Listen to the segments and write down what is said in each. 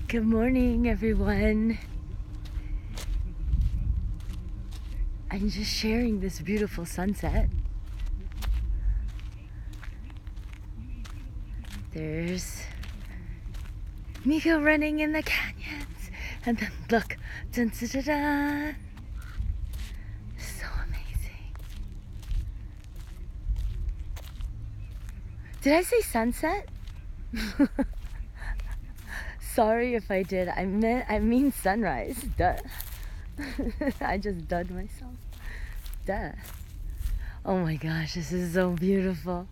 Good morning, everyone. I'm just sharing this beautiful sunset. There's Miko running in the canyons. And then look, dun, dun, dun, dun. So amazing. Did I say sunset? Sorry if I did. I mean sunrise. Duh. I just dudded myself. Duh. Oh my gosh, this is so beautiful.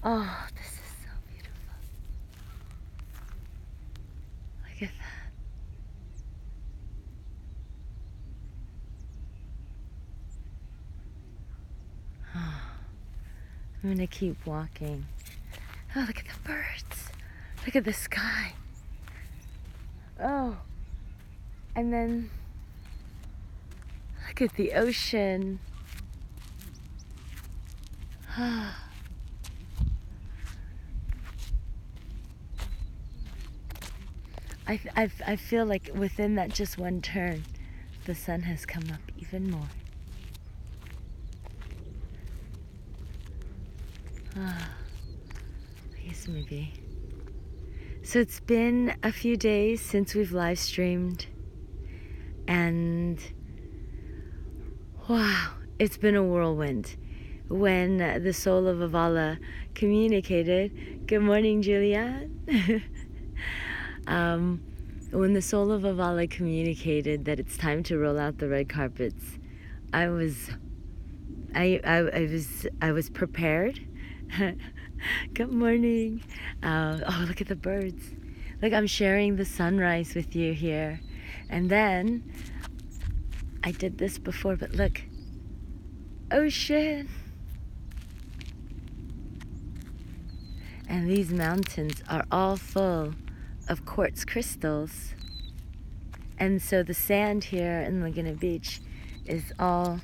Oh, this is so beautiful. Look at that. Oh, I'm gonna keep walking. Oh, look at the birds. Look at the sky. Oh, and then look at the ocean. I feel like within that just one turn, the sun has come up even more. I guess maybe. So it's been a few days since we've live streamed, and wow, it's been a whirlwind. When the soul of Avala communicated, good morning, Julia. When the soul of Avala communicated that it's time to roll out the red carpets, I was prepared. Good morning. Oh, look at the birds. Look, I'm sharing the sunrise with you here. And then, I did this before, but look. Ocean. And these mountains are all full of quartz crystals. And so the sand here in Laguna Beach is all,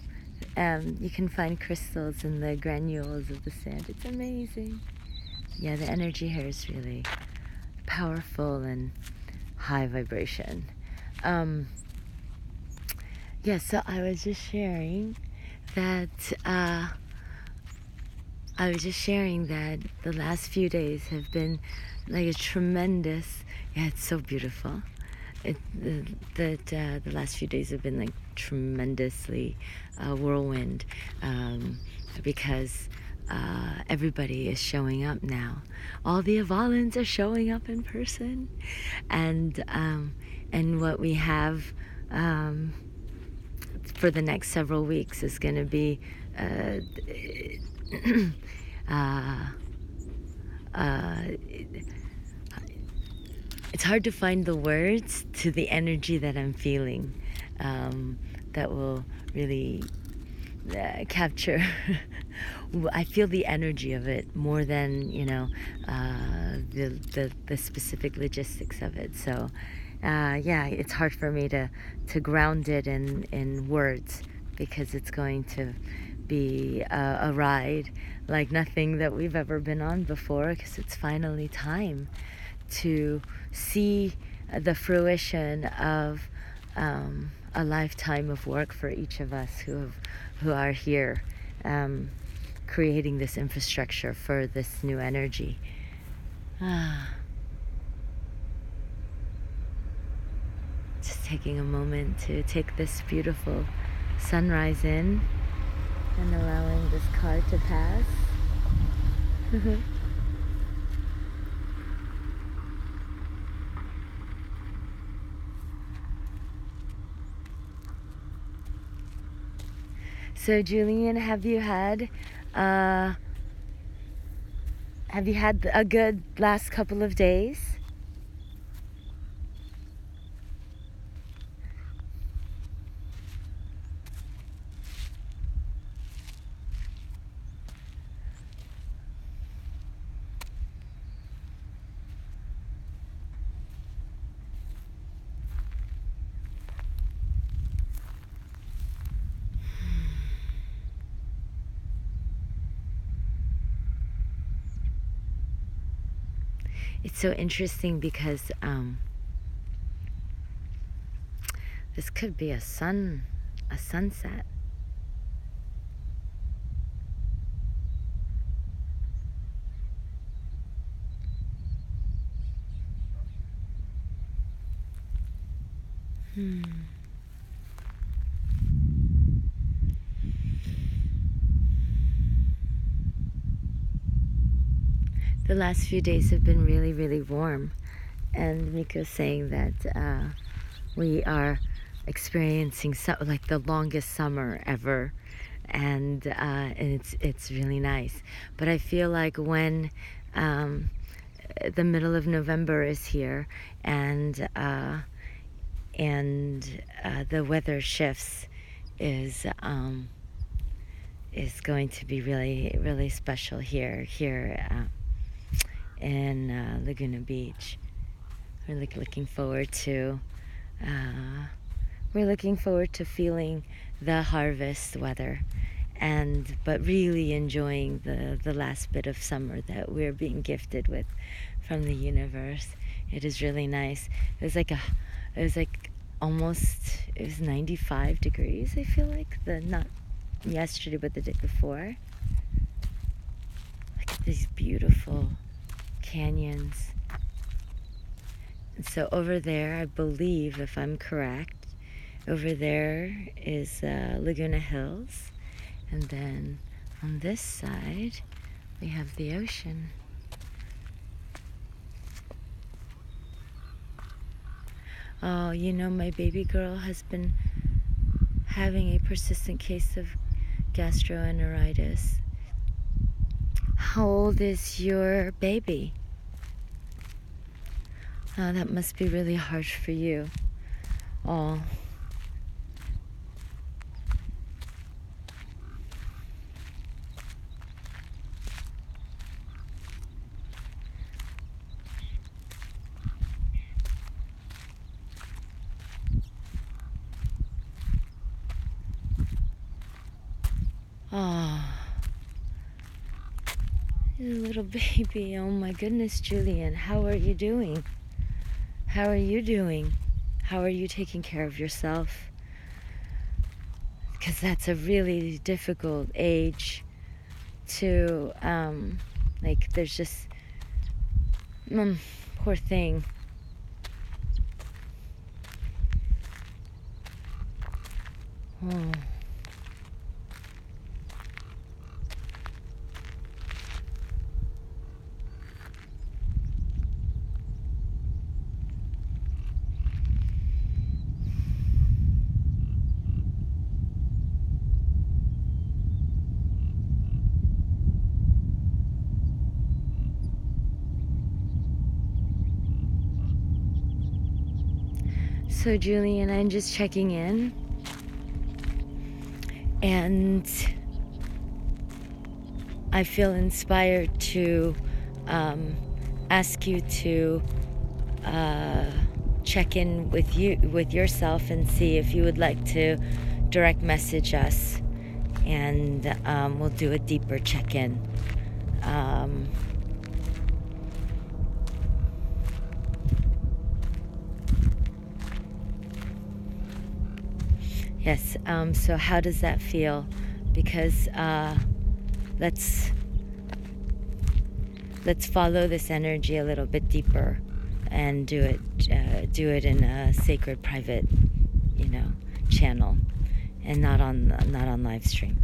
you can find crystals in the granules of the sand. It's amazing. Yeah, the energy here is really powerful and high vibration. Yeah, so I was just sharing that the last few days have been like a tremendous, yeah, it's so beautiful. The last few days have been like tremendously whirlwind, because everybody is showing up now. All the Avalans are showing up in person, and what we have for the next several weeks is going to be it's hard to find the words to the energy that I'm feeling, that will really capture. I feel the energy of it more than the specific logistics of it. So yeah, it's hard for me to ground it in words, because it's going to be a ride like nothing that we've ever been on before, because it's finally time to see the fruition of a lifetime of work for each of us who are here, creating this infrastructure for this new energy. Just taking a moment to take this beautiful sunrise in and allowing this car to pass. So Julian, have you had a good last couple of days? it's so interesting because this could be a sunset. The last few days have been really, really warm, and Miko's saying that we are experiencing like the longest summer ever, and it's really nice. But I feel like when the middle of November is here, and the weather shifts, is going to be really, really special here in Laguna Beach. We're looking forward to feeling the harvest weather, but really enjoying the last bit of summer that we're being gifted with from the universe. It is really nice. It was almost 95 degrees, I feel like, not yesterday but the day before. Look at these beautiful canyons. And so over there, I believe, if I'm correct, over there is Laguna Hills, and then on this side we have the ocean. Oh, you know, my baby girl has been having a persistent case of gastroenteritis. How old is your baby? Oh, that must be really harsh for you. Oh. Oh. Little baby. Oh my goodness, Julian. How are you doing? How are you doing? How are you taking care of yourself? Because that's a really difficult age to, there's just, poor thing. Oh. So Julian, I'm just checking in, and I feel inspired to ask you to check in with yourself and see if you would like to direct message us, and we'll do a deeper check-in. Yes, so how does that feel? Because let's follow this energy a little bit deeper and do it in a sacred, private, channel, and not on live stream.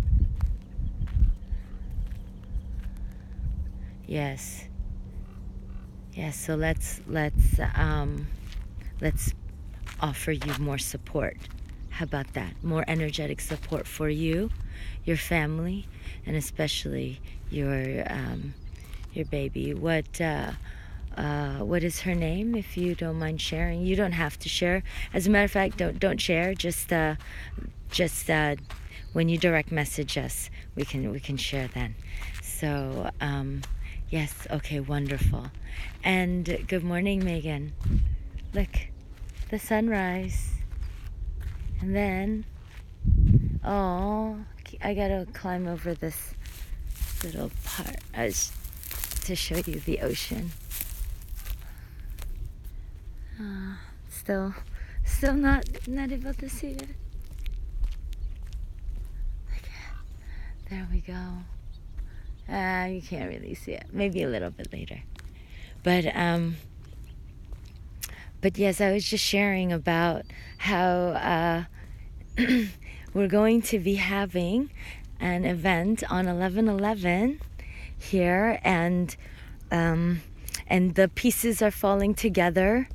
Yes. So let's offer you more support. How about that? More energetic support for you, your family, and especially your baby. What is her name, if you don't mind sharing? You don't have to share. As a matter of fact, don't share. Just when you direct message us, we can share then. So yes, okay, wonderful. And good morning, Megan. Look, the sunrise. And then, oh, I gotta climb over this little part to show you the ocean. Still not able to see it. There we go. You can't really see it. Maybe a little bit later. But yes, I was just sharing about how we're going to be having an event on 11/11 here, and the pieces are falling together.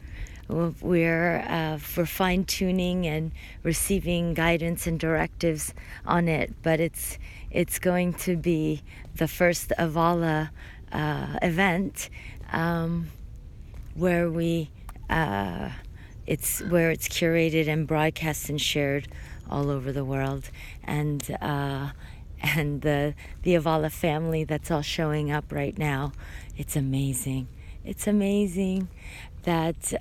We're fine-tuning and receiving guidance and directives on it, but it's going to be the first Avala event where it's curated and broadcast and shared all over the world, and the Avala family that's all showing up right now. It's amazing. It's amazing that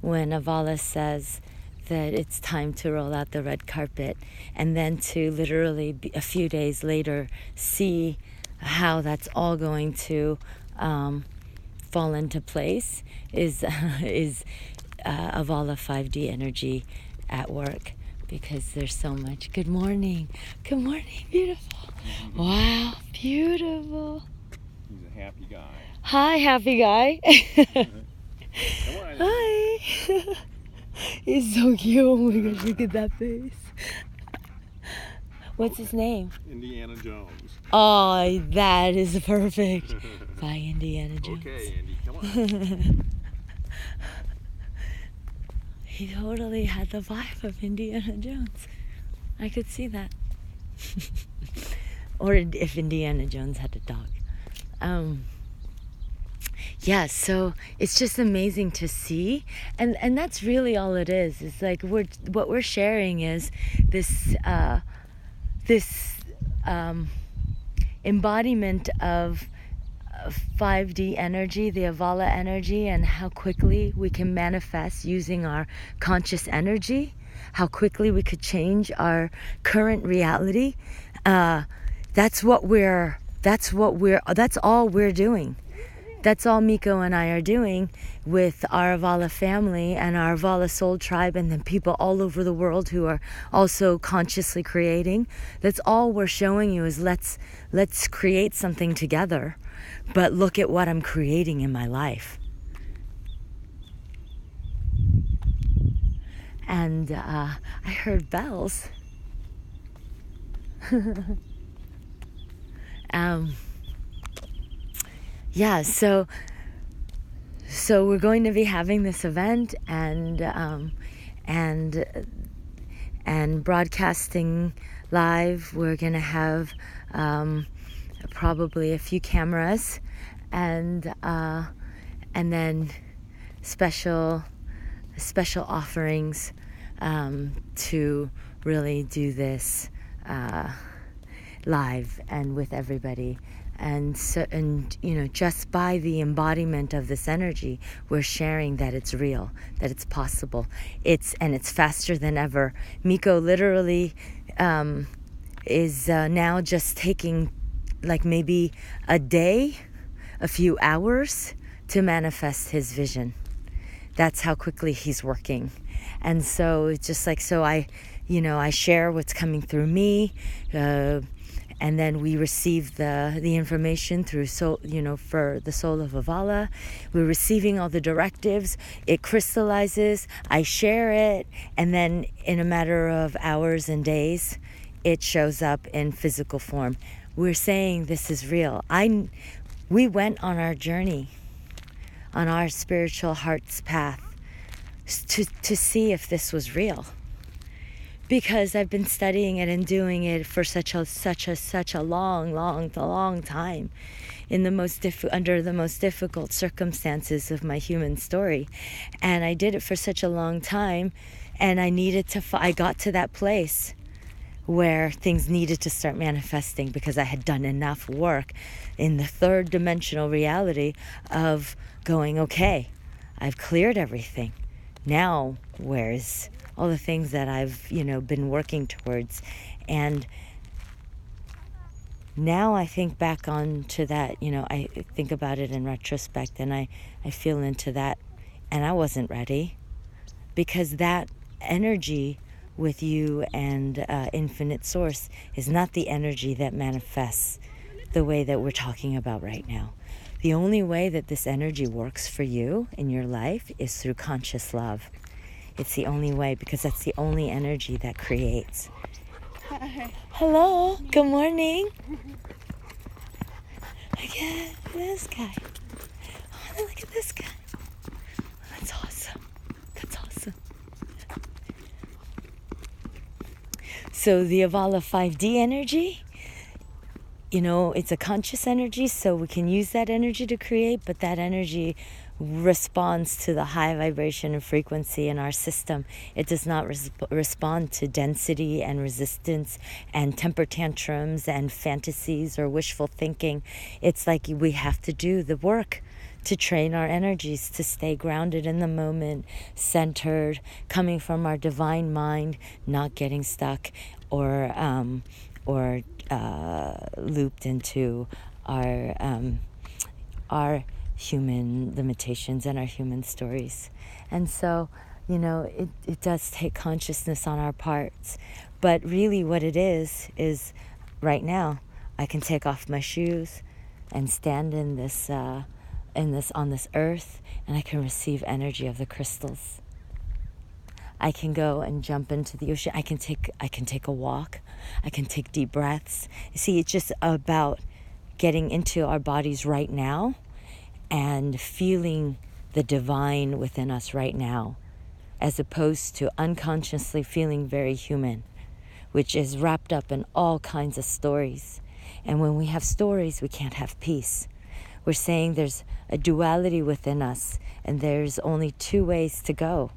when Avala says that it's time to roll out the red carpet, and then to literally a few days later see how that's all going to fall into place is Avala 5D energy at work, because there's so much. Good morning, beautiful. Wow, beautiful. He's a happy guy. Hi, happy guy. Come on. Hi. He's so cute. Oh my gosh, look at that face. What's his name? Indiana Jones. Oh, that is perfect. Bye, Indiana Jones. Okay, Andy, come on. He totally had the vibe of Indiana Jones. I could see that. Or if Indiana Jones had a dog. Yeah, so it's just amazing to see, and that's really all it is. It's like what we're sharing is this embodiment of 5D energy, the Avala energy, and how quickly we can manifest using our conscious energy, how quickly we could change our current reality. That's all we're doing. That's all Miko and I are doing with our Avala family and our Avala soul tribe, and then people all over the world who are also consciously creating. That's all we're showing you is let's create something together, but look at what I'm creating in my life. And I heard bells. Yeah, so we're going to be having this event and broadcasting live. We're going to have probably a few cameras, and then special offerings to really do this live and with everybody. And so, just by the embodiment of this energy, we're sharing that it's real, that it's possible. It's faster than ever. Miko literally is now just taking like maybe a day, a few hours to manifest his vision. That's how quickly he's working. And so it's just like, so I share what's coming through me, and then we receive the information through soul, for the soul of Avala. We're receiving all the directives. It crystallizes. I share it, and then in a matter of hours and days, it shows up in physical form. We're saying this is real. We went on our journey, on our spiritual heart's path, to see if this was real. Because I've been studying it and doing it for such a long time, under the most difficult circumstances of my human story, and I did it for such a long time, and I got to that place where things needed to start manifesting, because I had done enough work in the third dimensional reality of going, okay, I've cleared everything. Now, where's all the things that I've, been working towards? And now I think back on to that, I think about it in retrospect, and I feel into that and I wasn't ready, because that energy with you and Infinite Source is not the energy that manifests the way that we're talking about right now. The only way that this energy works for you in your life is through conscious love. It's the only way, because that's the only energy that creates. Hi. Hello, good morning. Look at this guy. Oh, look at this guy. That's awesome. That's awesome. So the Avala 5D energy, it's a conscious energy, so we can use that energy to create, but that energy responds to the high vibration and frequency in our system. It does not respond to density and resistance and temper tantrums and fantasies or wishful thinking. It's like we have to do the work to train our energies to stay grounded in the moment, centered, coming from our divine mind, not getting stuck or looped into our human limitations and our human stories. And so, it does take consciousness on our parts. But really what it is right now, I can take off my shoes and stand on this earth, and I can receive energy of the crystals. I can go and jump into the ocean. I can take a walk. I can take deep breaths. You see, it's just about getting into our bodies right now and feeling the divine within us right now, as opposed to unconsciously feeling very human, which is wrapped up in all kinds of stories. And when we have stories, we can't have peace. We're saying there's a duality within us, and there's only two ways to go.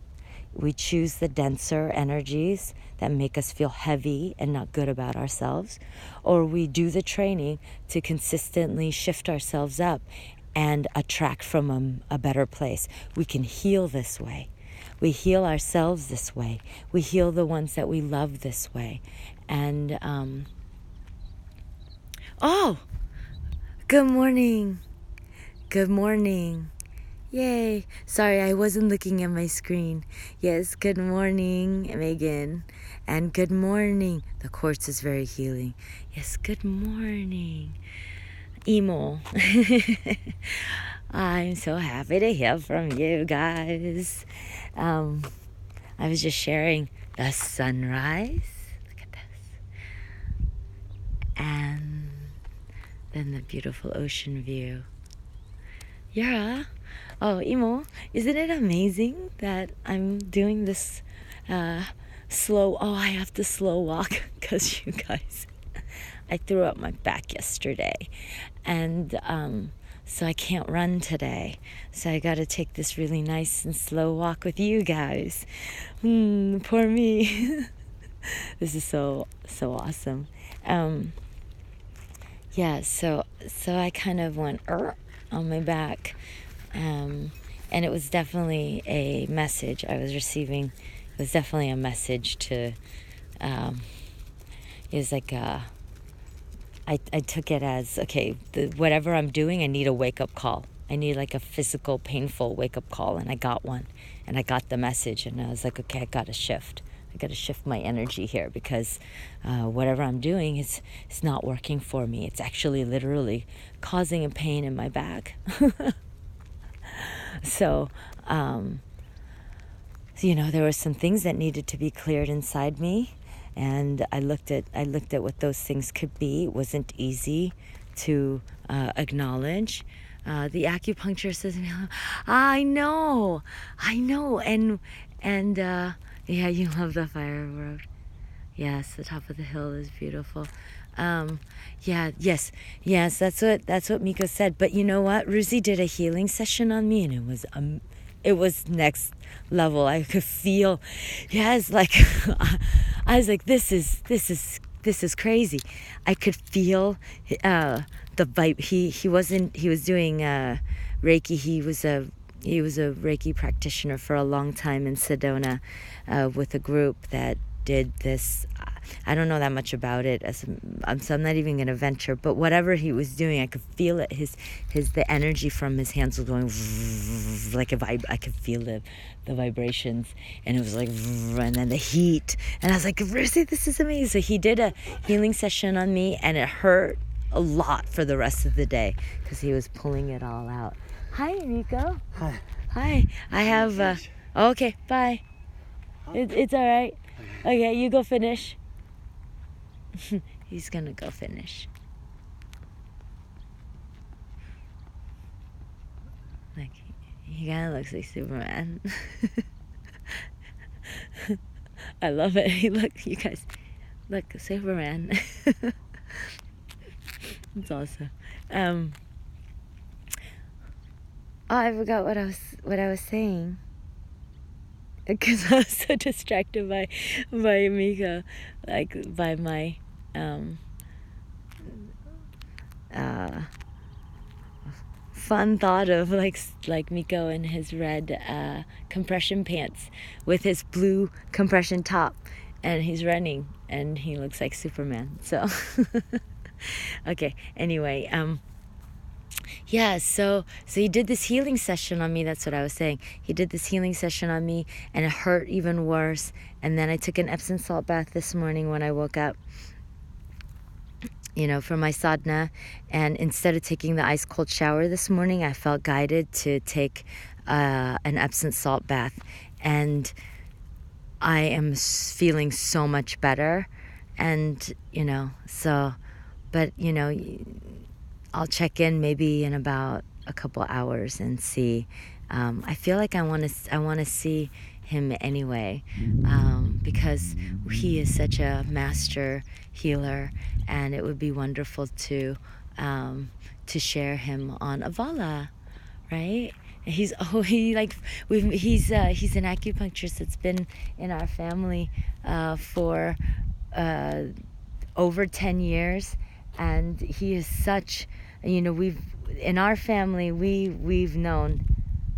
We choose the denser energies that make us feel heavy and not good about ourselves, or we do the training to consistently shift ourselves up and attract from a better place. We can heal this way. We heal ourselves this way. We heal the ones that we love this way. And, good morning. Good morning. Yay. Sorry, I wasn't looking at my screen. Yes, good morning, Megan. And good morning. The quartz is very healing. Yes, good morning. Emo. I'm so happy to hear from you guys. I was just sharing the sunrise. Look at this. And then the beautiful ocean view. Yeah. Oh, Emo, isn't it amazing that I'm doing this slow... Oh, I have to slow walk because you guys... I threw up my back yesterday. And so I can't run today. So I got to take this really nice and slow walk with you guys. Poor me. This is so awesome. Yeah, so I kind of went on my back. And it was definitely a message I was receiving. It was definitely a message to, it was like, I took it as, okay, whatever I'm doing, I need a wake-up call. I need like a physical, painful wake-up call, and I got one. And I got the message, and I was like, okay, I got to shift. I got to shift my energy here, because whatever I'm doing is not working for me. It's actually literally causing a pain in my back. So, there were some things that needed to be cleared inside me, and I looked at what those things could be. It wasn't easy to acknowledge. The acupuncturist says to me, I know, and yeah, you love the fire road. Yes, the top of the hill is beautiful. Yes, that's what Miko said. But you know what? Ruzi did a healing session on me, and it was next level. I could feel, like I was like, this is crazy. I could feel the vibe. He was doing Reiki. He was a Reiki practitioner for a long time in Sedona, with a group that did this. I don't know that much about it, so I'm not even going to venture. But whatever he was doing, I could feel it. The energy from his hands was going. was like I could feel the vibrations, and it was like, and then the heat, and I was like, Rusty, this is amazing. So he did a healing session on me, and it hurt a lot for the rest of the day because he was pulling it all out. Hi, Nico. Hi. I have. Okay. Bye. It's all right. Okay, you go finish. He's gonna go finish. Like, he kind of looks like Superman. I love it. Look, you guys, look, Superman. It's awesome. Oh, I forgot what I was saying. Because I was so distracted by Mika, like by my fun thought of like Miko in his red compression pants with his blue compression top, and he's running and he looks like Superman. So okay, anyway, yeah, so he did this healing session on me. That's what I was saying. He did this healing session on me, and it hurt even worse. And then I took an Epsom salt bath this morning when I woke up, for my sadhana. And instead of taking the ice cold shower this morning, I felt guided to take an Epsom salt bath. And I am feeling so much better. And, but, I'll check in maybe in about a couple hours and see. I feel like I want to see him anyway, because he is such a master healer, and it would be wonderful to share him on Avala, right? He's an acupuncturist that's been in our family for over 10 years. And he is such, in our family, we've known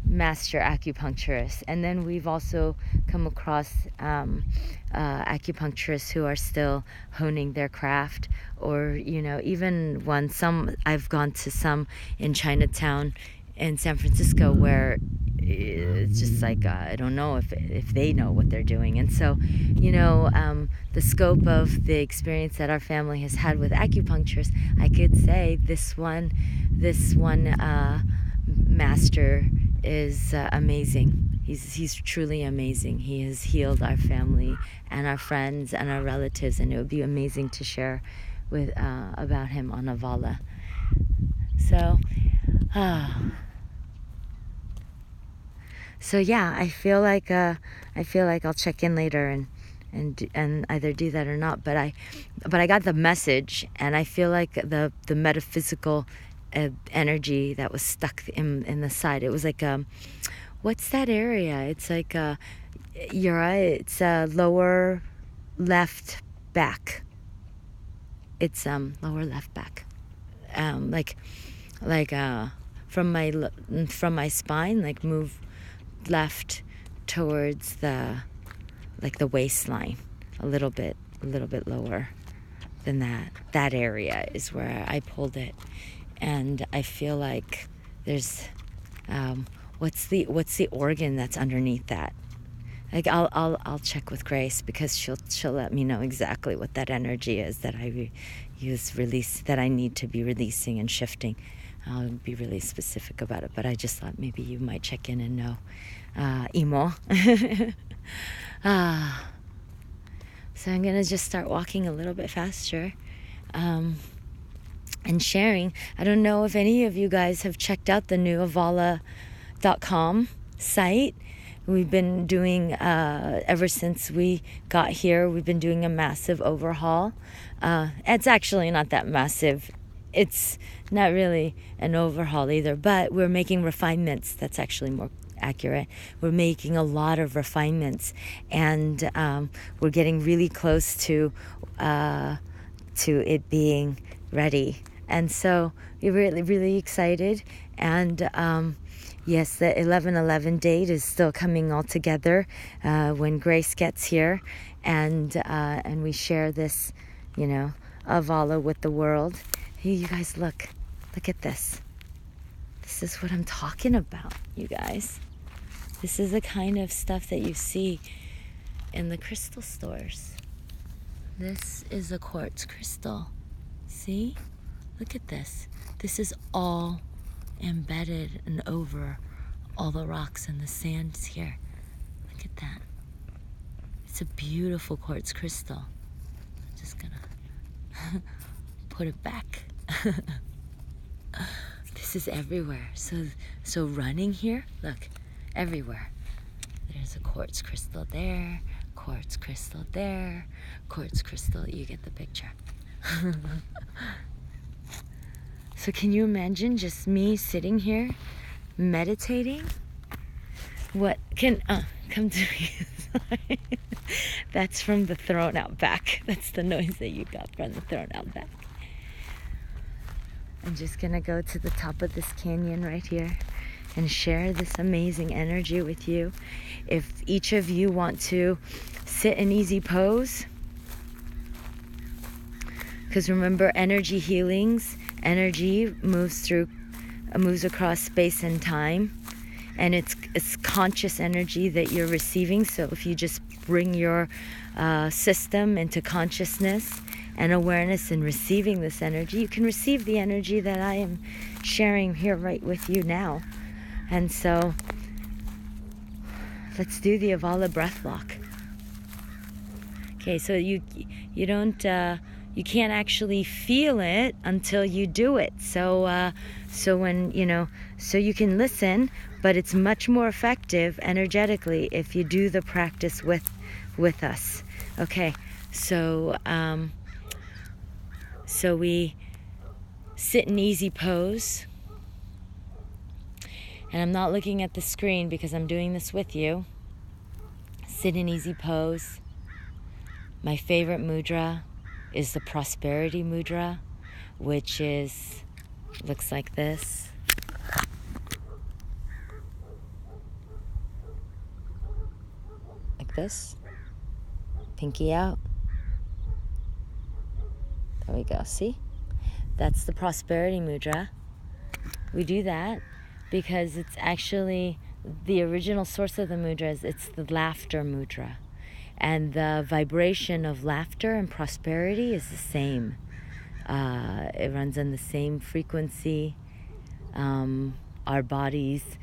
master acupuncturists. And then we've also come across acupuncturists who are still honing their craft. Or, even I've gone to some in Chinatown in San Francisco where it's just like, I don't know if they know what they're doing. And so, the scope of the experience that our family has had with acupuncturists, I could say this one master is amazing. He's truly amazing. He has healed our family and our friends and our relatives, and it would be amazing to share with about him on Avala. So yeah, I feel like I'll check in later and either do that or not. But I got the message, and I feel like the metaphysical energy that was stuck in the side. It was like what's that area? It's like it's lower left back. It's lower left back, from my spine, like move left towards the waistline, a little bit lower than that area is where I pulled it. And I feel like there's what's the organ that's underneath that? Like I'll check with Grace, because she'll let me know exactly what that energy is that I that I need to be releasing and shifting. I'll be really specific about it, but I just thought maybe you might check in and know. Imo. So I'm gonna just start walking a little bit faster, and sharing. I don't know if any of you guys have checked out the new Avala.com site. We've been doing, ever since we got here, we've been doing a massive overhaul. It's actually not that massive. It's not really an overhaul either, but we're making refinements. That's actually more accurate. We're making a lot of refinements, and we're getting really close to it being ready. And so we're really, really excited. And yes, the 11/11 date is still coming all together when Grace gets here, and we share this, Avala with the world. Hey, you guys, look at this. This is what I'm talking about, you guys. This is the kind of stuff that you see in the crystal stores. This is a quartz crystal. See? Look at this. This is all embedded and over all the rocks and the sands here. Look at that. It's a beautiful quartz crystal. I'm just gonna put it back. This is everywhere. So running here, look, everywhere. There's a quartz crystal there, quartz crystal there, quartz crystal. You get the picture. So can you imagine just me sitting here meditating? What can come to me? Sorry. That's from the thrown out back. That's the noise that you got from the thrown out back. I'm just gonna go to the top of this canyon right here and share this amazing energy with you. If each of you want to sit in easy pose, because remember, energy healings, energy moves across space and time, and it's conscious energy that you're receiving. So if you just bring your system into consciousness and awareness and receiving this energy, you can receive the energy that I am sharing here right with you now. And so let's do the Avala breath walk. Okay, so you don't you can't actually feel it until you do it. So when so you can listen, but it's much more effective energetically if you do the practice with us. Okay, so we sit in easy pose. And I'm not looking at the screen because I'm doing this with you. Sit in easy pose. My favorite mudra is the prosperity mudra, which looks like this. Like this. Pinky out. There we go, see? That's the prosperity mudra. We do that because it's actually the original source of the mudra it's the laughter mudra. And the vibration of laughter and prosperity is the same. It runs on the same frequency. Our bodies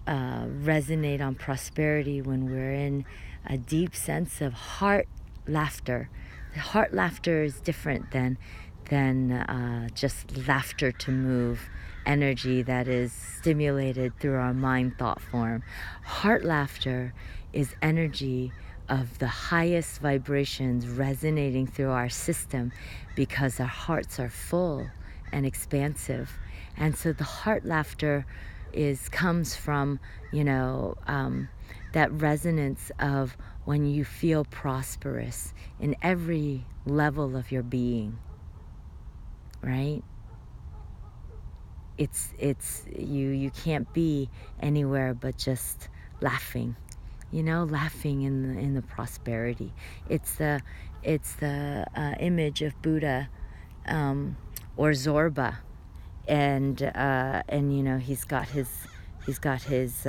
resonate on prosperity when we're in a deep sense of heart laughter. Heart laughter is different than just laughter to move energy that is stimulated through our mind thought form. Heart laughter is energy of the highest vibrations resonating through our system because our hearts are full and expansive. And so the heart laughter comes from that resonance of when you feel prosperous in every level of your being, right? It's you can't be anywhere but just laughing, laughing in the prosperity. It's the image of Buddha or Zorba, and he's got his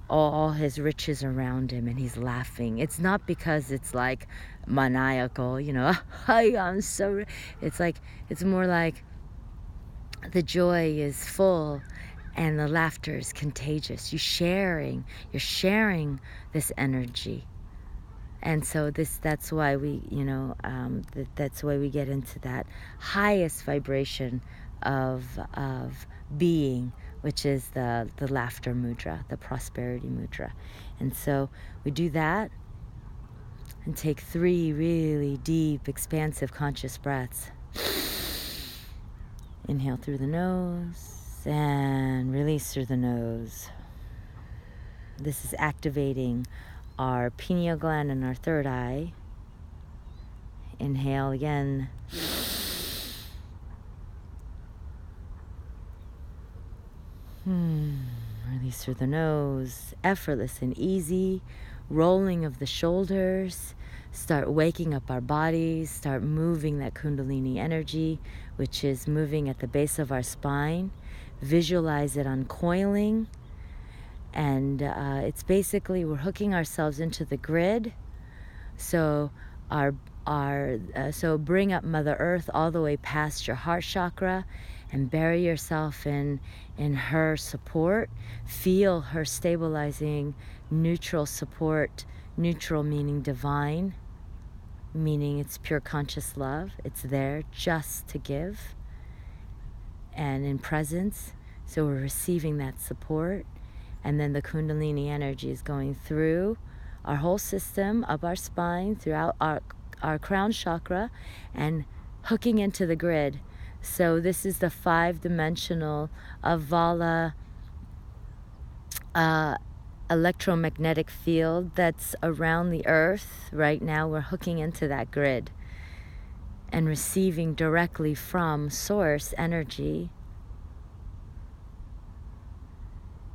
all his riches around him, and he's laughing. It's not because it's like maniacal, I'm so. It's more like the joy is full and the laughter is contagious. You're sharing this energy. And so that's why we that's why we get into that highest vibration of being, which is the laughter mudra, the prosperity mudra. And so we do that and take 3 really deep, expansive, conscious breaths. Inhale through the nose and release through the nose. This is activating our pineal gland and our third eye. Inhale again. Release through the nose. Effortless and easy. Rolling of the shoulders. Start waking up our bodies. Start moving that Kundalini energy, which is moving at the base of our spine. visualize it uncoiling. And it's basically we're hooking ourselves into the grid. So so bring up Mother Earth all the way past your heart chakra and bury yourself in her support. Feel her stabilizing neutral support. Neutral meaning divine, meaning it's pure conscious love. It's there just to give and in presence. So we're receiving that support. And then the Kundalini energy is going through our whole system, up our spine, throughout our crown chakra, and hooking into the grid. So this is the 5-dimensional Avala electromagnetic field that's around the earth. Right now we're hooking into that grid and receiving directly from source energy.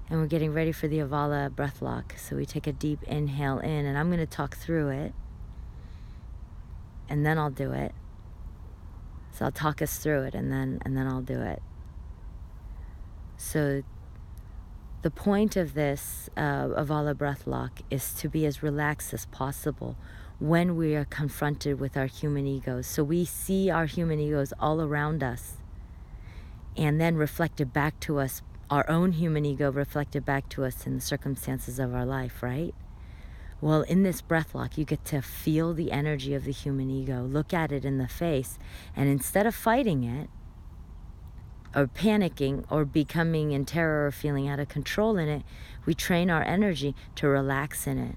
And we're getting ready for the Avala breath lock. So we take a deep inhale in, and I'm going to talk through it. And then I'll do it. So I'll talk us through it, and then I'll do it. So the point of this Avala breath lock is to be as relaxed as possible when we are confronted with our human egos. So we see our human egos all around us, and then reflected back to us, our own human ego reflected back to us in the circumstances of our life, right? Well, in this breath lock, you get to feel the energy of the human ego, look at it in the face, and instead of fighting it, or panicking, or becoming in terror, or feeling out of control in it, we train our energy to relax in it,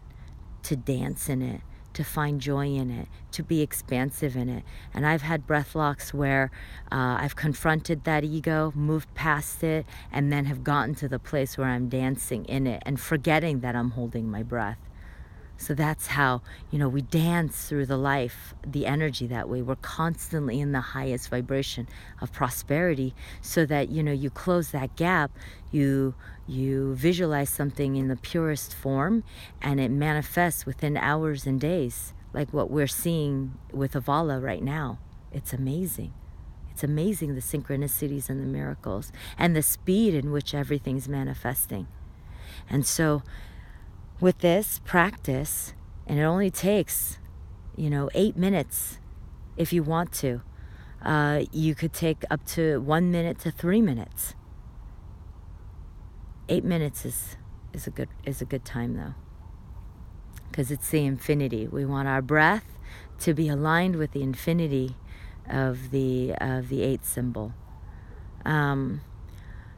to dance in it, to find joy in it, to be expansive in it. And I've had breath locks where I've confronted that ego, moved past it, and then have gotten to the place where I'm dancing in it and forgetting that I'm holding my breath. So that's how, we dance through the life, the energy that way. We're constantly in the highest vibration of prosperity, so that, you close that gap, you visualize something in the purest form, and it manifests within hours and days, like what we're seeing with Avala right now. It's amazing. It's amazing, the synchronicities and the miracles and the speed in which everything's manifesting. And so with this practice, and it only takes, 8 minutes if you want to. You could take up to 1 minute to 3 minutes. 8 minutes is a good time though, because it's the infinity. We want our breath to be aligned with the infinity of the 8 symbol.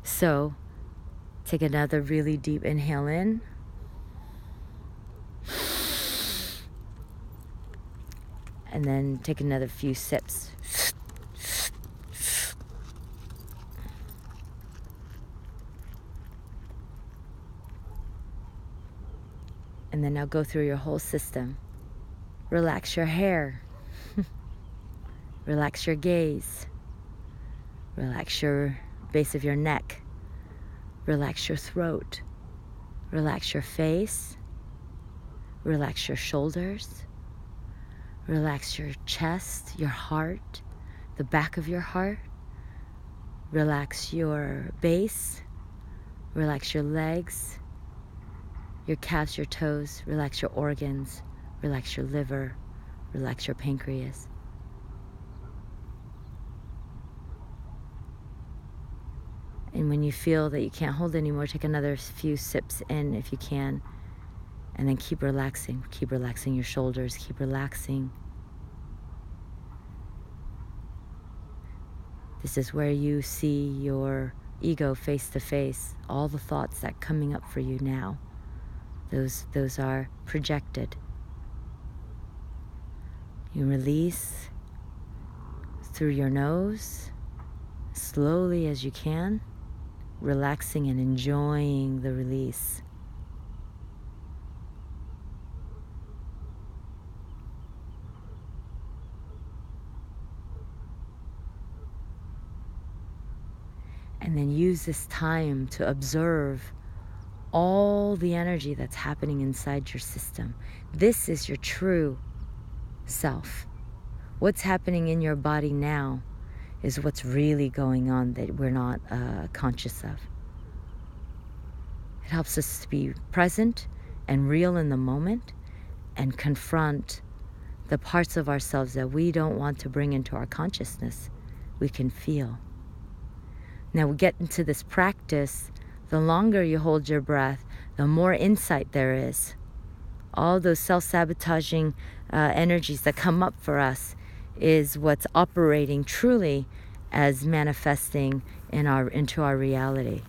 So take another really deep inhale in. And then take another few sips. And then now go through your whole system. Relax your hair. Relax your gaze. Relax your base of your neck. Relax your throat. Relax your face. Relax your shoulders. Relax your chest, your heart, the back of your heart. Relax your base. Relax your legs, your calves, your toes. Relax your organs. Relax your liver. Relax your pancreas. And when you feel that you can't hold anymore, take another few sips in if you can. And then keep relaxing. Keep relaxing your shoulders. Keep relaxing. This is where you see your ego face to face. All the thoughts that are coming up for you now. Those are projected. You release through your nose, slowly as you can, relaxing and enjoying the release. And then use this time to observe all the energy that's happening inside your system. This is your true self. What's happening in your body now is what's really going on that we're not conscious of. It helps us to be present and real in the moment and confront the parts of ourselves that we don't want to bring into our consciousness. We can feel. Now we get into this practice, the longer you hold your breath, the more insight there is. All those self-sabotaging energies that come up for us is what's operating truly as manifesting into our reality.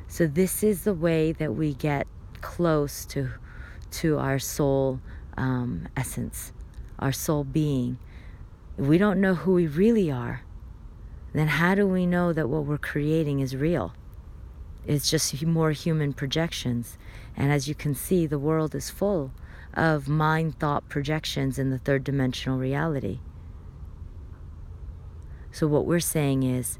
So this is the way that we get close to our soul essence, our soul being. If we don't know who we really are, then how do we know that what we're creating is real? It's just more human projections. And as you can see, the world is full of mind thought projections in the third dimensional reality. So what we're saying is,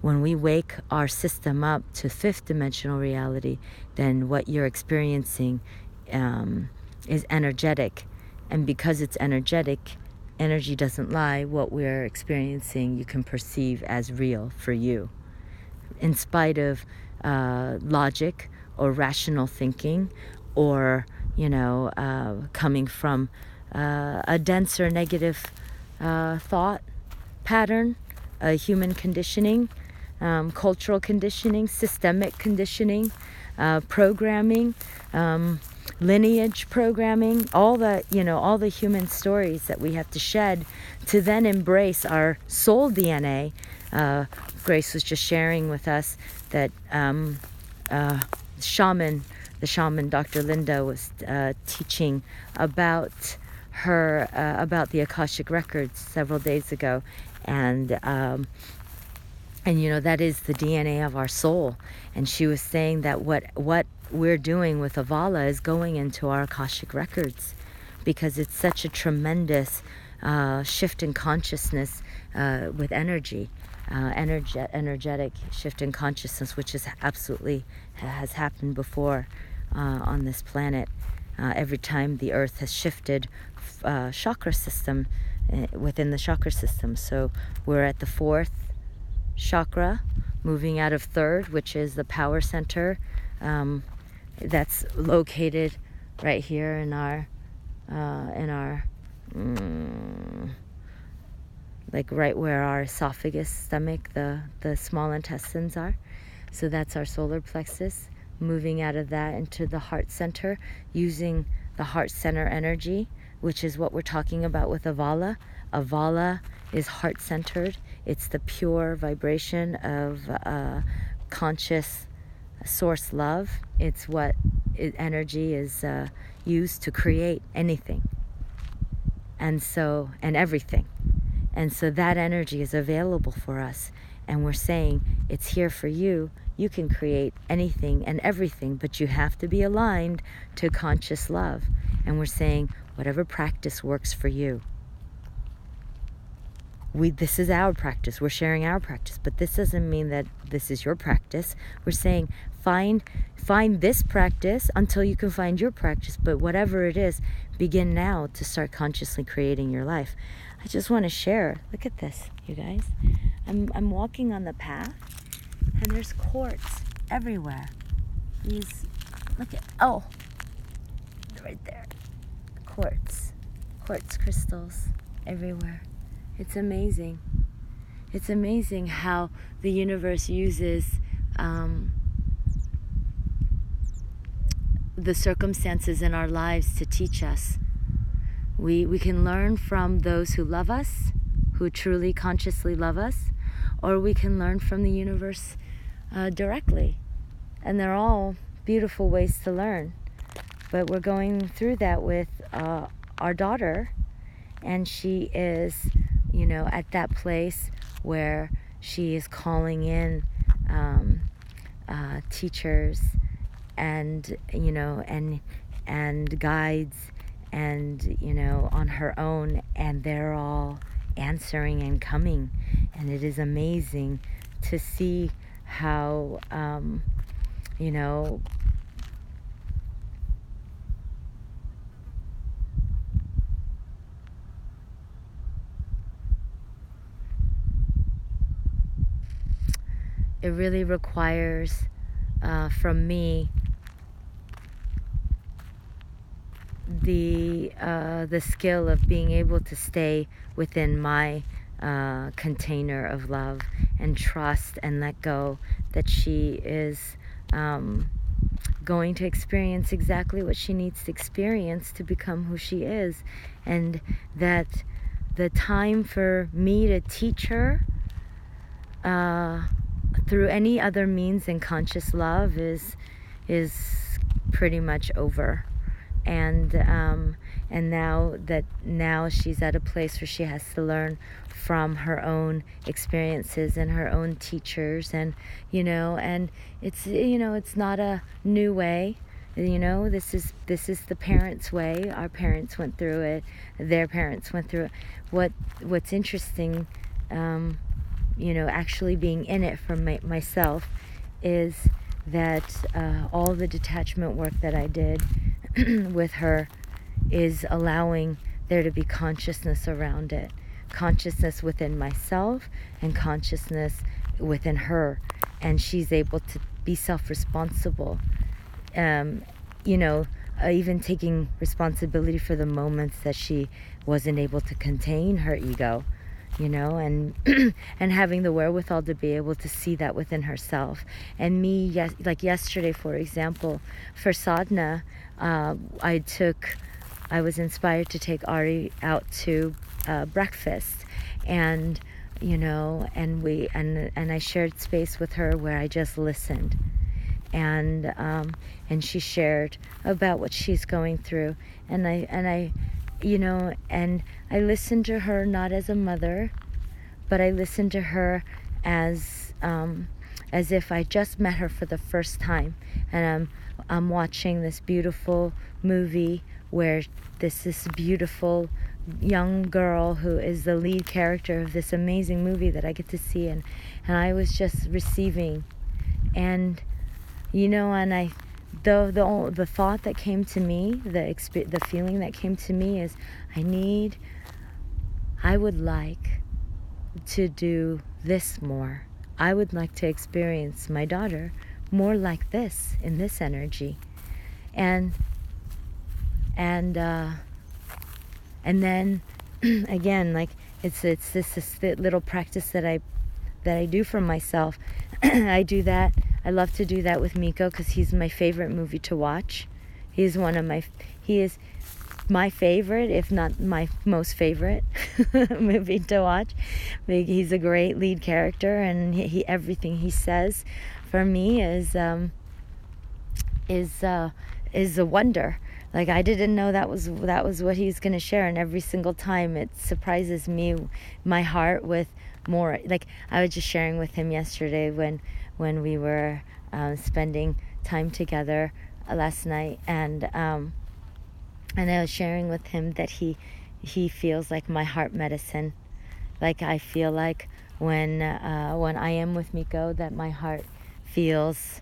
when we wake our system up to fifth dimensional reality, then what you're experiencing is energetic. And because it's energetic, energy doesn't lie. What we're experiencing, you can perceive as real for you. In spite of logic or rational thinking, or, coming from a denser negative thought pattern, human conditioning, cultural conditioning, systemic conditioning, programming, lineage programming, all the human stories that we have to shed to then embrace our soul DNA. Grace was just sharing with us that the shaman Dr. Linda was teaching about about the Akashic records several days ago, and that is the DNA of our soul. And she was saying that what we're doing with Avala is going into our Akashic records, because it's such a tremendous shift in consciousness with energy, energetic shift in consciousness, which is absolutely has happened before on this planet. Every time the earth has shifted chakra system within the chakra system. So we're at the fourth chakra, moving out of third, which is the power center. That's located right here in our like right where our esophagus, stomach, the small intestines are. So that's our solar plexus, moving out of that into the heart center, using the heart center energy, which is what we're talking about with Avala. Avala is heart centered. It's the pure vibration of conscious source love. It's what energy is used to create anything and everything. And so that energy is available for us, and we're saying it's here for you. You can create anything and everything, but you have to be aligned to conscious love. And we're saying whatever practice works for you. This is our practice. We're sharing our practice, but this doesn't mean that this is your practice. We're saying find this practice until you can find your practice, but whatever it is, begin now to start consciously creating your life. I just want to share. Look at this, you guys. I'm walking on the path, and there's quartz everywhere. Right there. Quartz crystals everywhere. It's amazing. It's amazing how the universe uses the circumstances in our lives to teach us. We can learn from those who love us, who truly consciously love us, or we can learn from the universe directly. And they're all beautiful ways to learn. But we're going through that with our daughter, and she is, at that place where she is calling in teachers and guides, and on her own, and they're all answering and coming. And it is amazing to see how it really requires from me the skill of being able to stay within my container of love and trust and let go that she is going to experience exactly what she needs to experience to become who she is, and that the time for me to teach her through any other means than conscious love is pretty much over. And now she's at a place where she has to learn from her own experiences and her own teachers, and and it's not a new way. This is the parents' way. Our parents went through it. Their parents went through it. What's interesting, actually being in it for myself, is that all the detachment work that I did with her is allowing there to be consciousness around it, consciousness within myself and consciousness within her, and she's able to be self-responsible, even taking responsibility for the moments that she wasn't able to contain her ego, and and having the wherewithal to be able to see that within herself. And me, yes, like yesterday, for example, for sadhana, I was inspired to take Ari out to breakfast, and and I shared space with her where I just listened, and she shared about what she's going through, and I listened to her not as a mother, but I listened to her as if I just met her for the first time, and I'm watching this beautiful movie where this beautiful young girl who is the lead character of this amazing movie that I get to see, and I was just receiving, and and the thought that came to me, the feeling that came to me is, I would like to do this more. I would like to experience my daughter more like this, in this energy. And then again, like it's this little practice that I do for myself. I do that. I love to do that with Miko because he's my favorite movie to watch. He is my favorite, if not my most favorite movie to watch. He's a great lead character, and he everything he says for me is a wonder. Like, I didn't know that was what he's going to share, and every single time it surprises me, my heart, with more. Like, I was just sharing with him yesterday when we were spending time together last night, and I was sharing with him that he feels like my heart medicine. Like, I feel like when I am with Miko, that my heart feels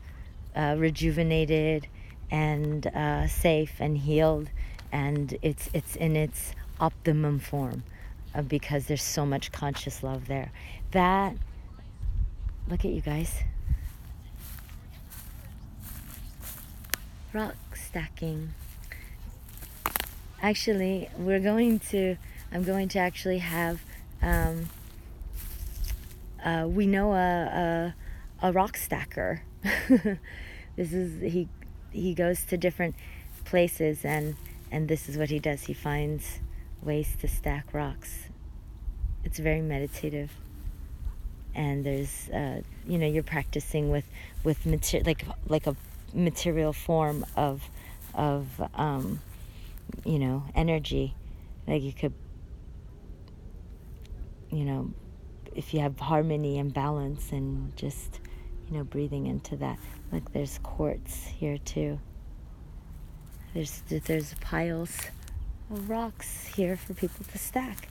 rejuvenated and safe and healed, and it's in its optimum form, because there's so much conscious love there. That, look at you guys, rock stacking. Actually, I'm going to actually have we know a rock stacker. This is he goes to different places, and this is what he does. He finds ways to stack rocks. It's very meditative, and there's you're practicing with like a material form of energy. Like, you could, if you have harmony and balance, and just breathing into that. Like, there's quartz here too. There's piles of rocks here for people to stack.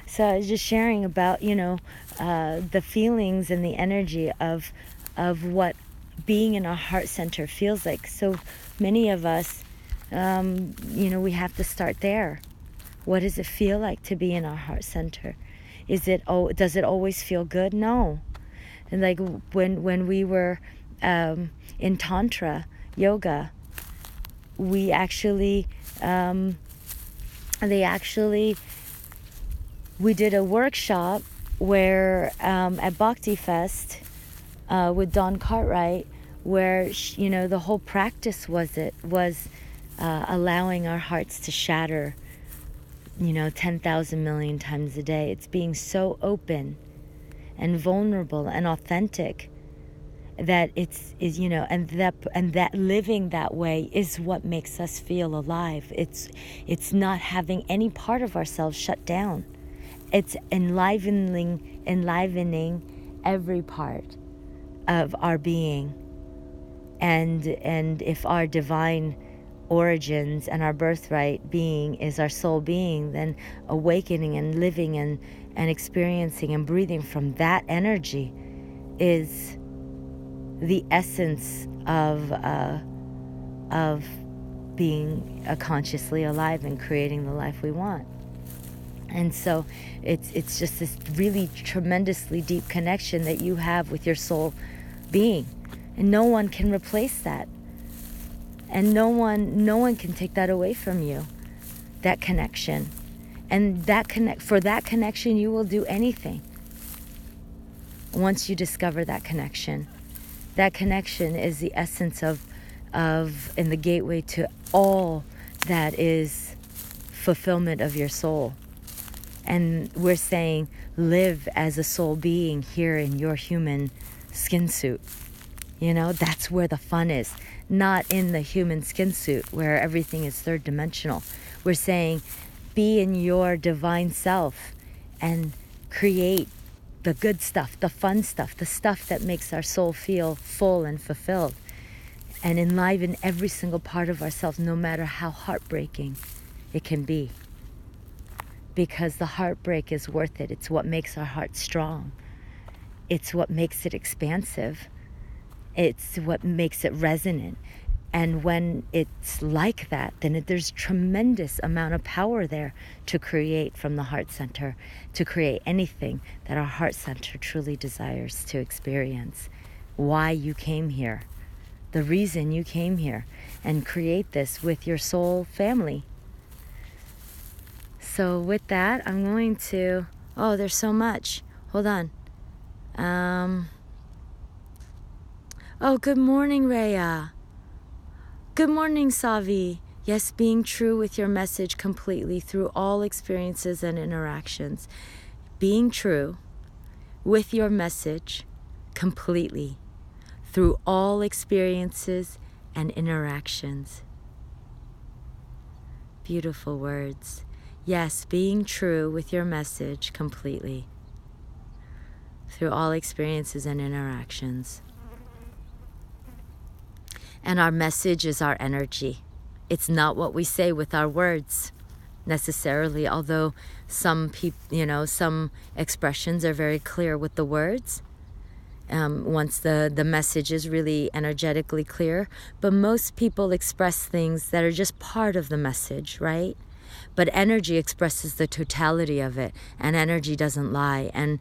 So I was just sharing about the feelings and the energy of what being in our heart center feels like. So many of us, we have to start there. What does it feel like to be in our heart center? Does it always feel good? No. And like when we were in Tantra yoga, we actually we did a workshop where at Bhakti Fest with Dawn Cartwright, where the whole practice was allowing our hearts to shatter 10,000 million times a day. It's being so open and vulnerable and authentic that and that living that way is what makes us feel alive. It's not having any part of ourselves shut down. It's enlivening every part of our being. And if our divine origins and our birthright being is our soul being, then awakening and living and experiencing and breathing from that energy is the essence of being consciously alive and creating the life we want. And so it's just this really tremendously deep connection that you have with your soul being, and no one can replace that, and no one can take that away from you, that connection. And for that connection you will do anything once you discover that connection. That connection is the essence of and the gateway to all that is fulfillment of your soul. And we're saying, live as a soul being here in your human skin suit. That's where the fun is. Not in the human skin suit where everything is third dimensional. We're saying, be in your divine self and create the good stuff, the fun stuff, the stuff that makes our soul feel full and fulfilled, and enliven every single part of ourselves, no matter how heartbreaking it can be. Because the heartbreak is worth it. It's what makes our heart strong. It's what makes it expansive. It's what makes it resonant. And when it's like that, then there's tremendous amount of power there to create from the heart center, to create anything that our heart center truly desires to experience. Why you came here, the reason you came here, and create this with your soul family. So with that, I'm going to, there's so much. Hold on. Good morning, Rhea. Good morning, Savi. Yes, being true with your message completely through all experiences and interactions. Being true with your message completely through all experiences and interactions. Beautiful words. Yes, being true with your message completely through all experiences and interactions. And our message is our energy. It's not what we say with our words necessarily, although some expressions are very clear with the words. Once the message is really energetically clear. But most people express things that are just part of the message, right? But energy expresses the totality of it, and energy doesn't lie. And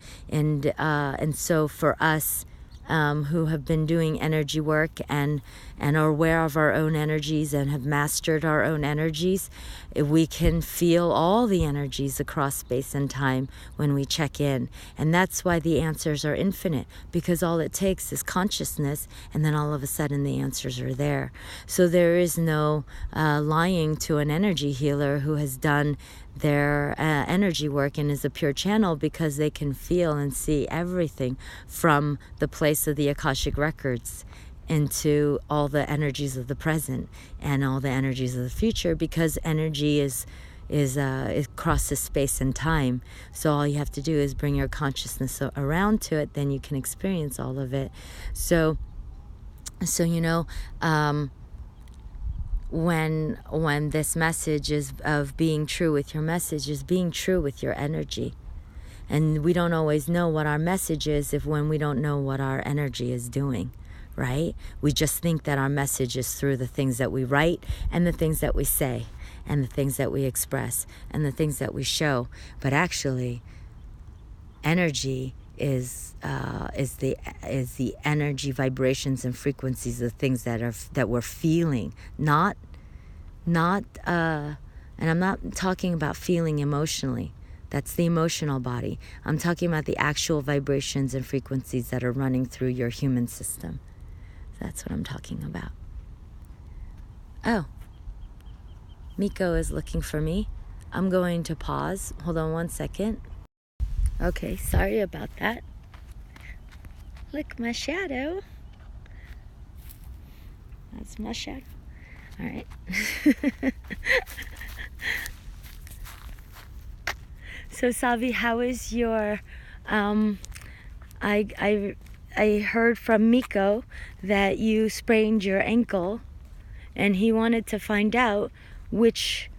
so for us, who have been doing energy work and are aware of our own energies and have mastered our own energies, we can feel all the energies across space and time when we check in. And that's why the answers are infinite, because all it takes is consciousness, and then all of a sudden the answers are there. So there is no lying to an energy healer who has done their energy work and is a pure channel, because they can feel and see everything from the place of the Akashic records into all the energies of the present and all the energies of the future, because energy it crosses space and time. So all you have to do is bring your consciousness around to it, then you can experience all of it. So when this message is of being true with your message, is being true with your energy. And we don't always know what our message is when we don't know what our energy is doing, right? We just think that our message is through the things that we write and the things that we say and the things that we express and the things that we show. But actually, energy is the energy, vibrations, and frequencies of things that we're feeling, not and I'm not talking about feeling emotionally. That's the emotional body. I'm talking about the actual vibrations and frequencies that are running through your human system. That's what I'm talking about. Oh, Miko is looking for me. I'm going to pause. Hold on 1 second. Okay, sorry about that. Look, my shadow. That's my shadow. All right. So Savi, how is your I heard from Miko that you sprained your ankle, and he wanted to find out which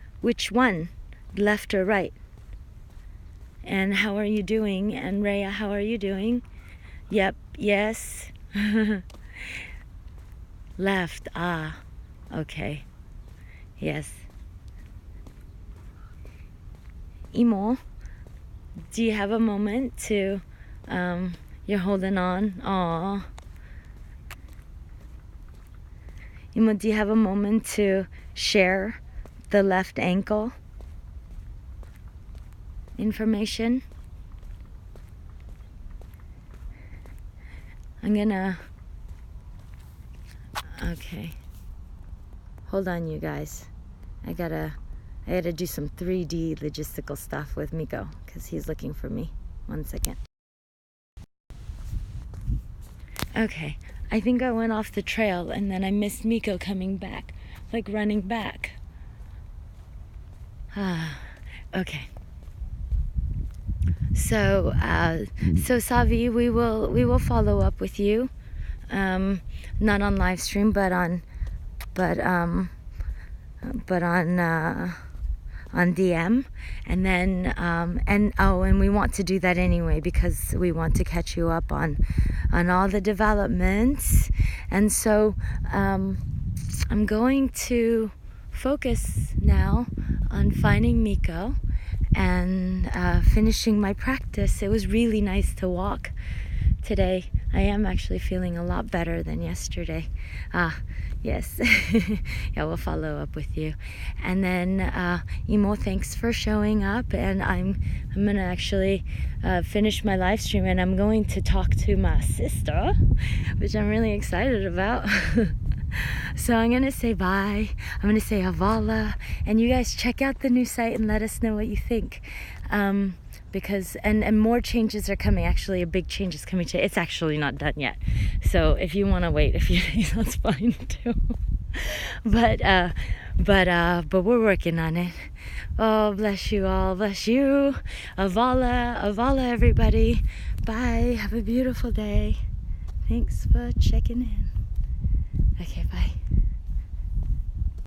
one, left or right. And how are you doing? And Rhea, how are you doing? Yep, yes. Left, okay. Yes. Imo, do you have a moment to, you're holding on, aw. Imo, do you have a moment to share the left ankle information? Okay. Hold on, you guys. I gotta do some 3D logistical stuff with Miko, because he's looking for me. 1 second. Okay, I think I went off the trail, and then I missed Miko coming back, like running back. Okay. So Savi, we will follow up with you, not on live stream, but on DM, and then and we want to do that anyway because we want to catch you up on all the developments. And so I'm going to focus now on finding Miko and finishing my practice. It was really nice to walk today. I am actually feeling a lot better than yesterday. Yes. Yeah, we'll follow up with you. And then Imo, thanks for showing up, and I'm gonna actually finish my live stream, and I'm going to talk to my sister, which I'm really excited about. So I'm gonna say bye. I'm gonna say Avala, and you guys check out the new site and let us know what you think. Because and more changes are coming. Actually, a big change is coming. It's actually not done yet, so if you want to wait a few days, that's fine too. But we're working on it. Oh, bless you all. Bless you. Avala, everybody. Bye. Have a beautiful day. Thanks for checking in. Okay, bye.